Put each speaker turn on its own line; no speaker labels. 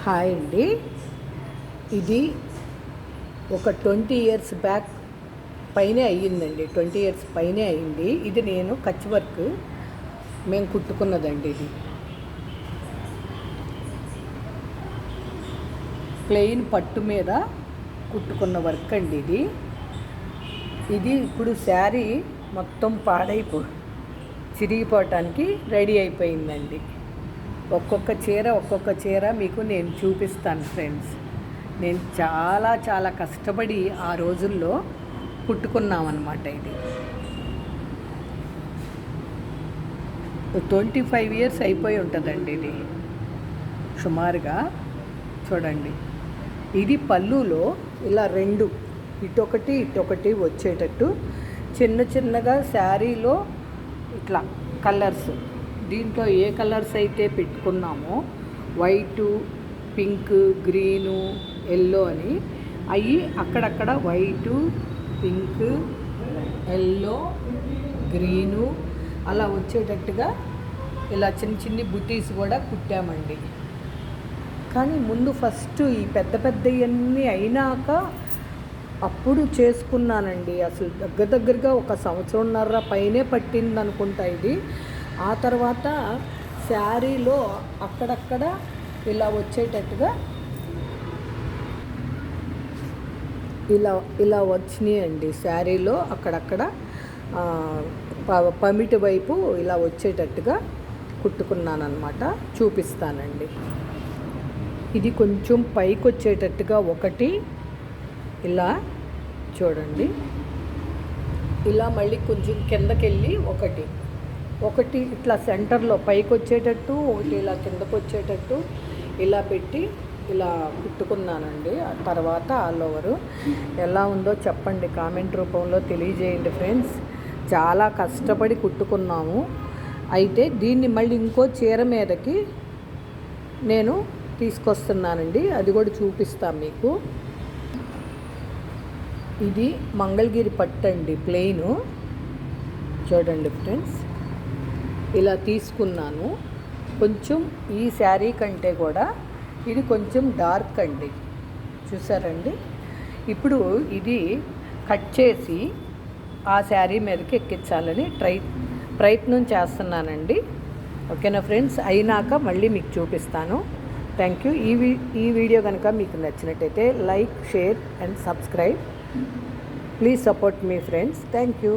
Hi అండి. ఇది ఒక 20 ఇయర్స్ బ్యాక్ పైనే అయ్యిందండి. 20 ఇయర్స్ పైనే అయ్యింది. ఇది నేను కచ్ వర్క్ మేము కుట్టుకున్నదండి. ఇది ప్లెయిన్ పట్టు మీద కుట్టుకున్న వర్క్ అండి. ఇది ఇప్పుడు శారీ మొత్తం చిరిగిపోవటానికి రెడీ అయిపోయిందండి. ఒక్కొక్క చీర మీకు నేను చూపిస్తాను ఫ్రెండ్స్. నేను చాలా కష్టపడి ఆ రోజుల్లో కుట్టుకున్నామన్నమాట. ఇది 25 ఇయర్స్ అయిపోయి ఉంటుందండి. ఇది సుమారుగా చూడండి. ఇది పళ్ళులో ఇలా రెండు ఇటొకటి వచ్చేటట్టు చిన్నగా శారీలో ఇట్లా కలర్స్, దీంట్లో ఏ కలర్స్ అయితే పెట్టుకున్నామో వైటు, పింక్, గ్రీను, ఎల్లో అని అవి అక్కడక్కడ వైటు, పింక్, ఎల్లో, గ్రీను అలా వచ్చేటట్టుగా ఇలా చిన్ని బుటీస్ కూడా కుట్టామండి. కానీ ముందు ఫస్ట్ ఈ పెద్దవన్నీ అయినాక అప్పుడు చేసుకున్నానండి. అసలు దగ్గరగా 1 సంవత్సరంన్నర పైనే పట్టింది అనుకుంటా ఇది. ఆ తర్వాత శారీలో అక్కడక్కడ ఇలా వచ్చేటట్టుగా ఇలా వచ్చినాయండి. శారీలో అక్కడక్కడ పమిటి వైపు ఇలా వచ్చేటట్టుగా కుట్టుకున్నాను అన్నమాట. చూపిస్తానండి. ఇది కొంచెం పైకి వచ్చేటట్టుగా ఒకటి ఇలా చూడండి. ఇలా మళ్ళీ కొంచెం కిందకెళ్ళి ఒకటి ఇట్లా సెంటర్లో పైకి వచ్చేటట్టు, ఒకటి ఇలా కిందకు వచ్చేటట్టు ఇలా పెట్టి ఇలా కుట్టుకున్నానండి. ఆ తర్వాత ఆల్ ఓవరు ఎలా ఉందో చెప్పండి, కామెంట్ రూపంలో తెలియజేయండి ఫ్రెండ్స్. చాలా కష్టపడి కుట్టుకున్నాము. అయితే దీన్ని మళ్ళీ ఇంకో చీర మీదకి నేను తీసుకొస్తున్నానండి. అది కూడా చూపిస్తాను మీకు. ఇది మంగళగిరి పట్టు అండి, ప్లెయిను. చూడండి ఫ్రెండ్స్, ఇలా తీసుకున్నాను. కొంచెం ఈ శారీ కంటే కూడా ఇది కొంచెం డార్క్ అండి. చూసారండి. ఇప్పుడు ఇది కట్ చేసి ఆ శారీ మీదకి ఎక్కించాలని ప్రయత్నం చేస్తున్నానండి. ఓకేనా ఫ్రెండ్స్? అయినాక మళ్ళీ మీకు చూపిస్తాను. Thank you. ఈ వీడియో కనుక మీకు నచ్చినట్టయితే like, share and subscribe. Please support me friends. Thank you.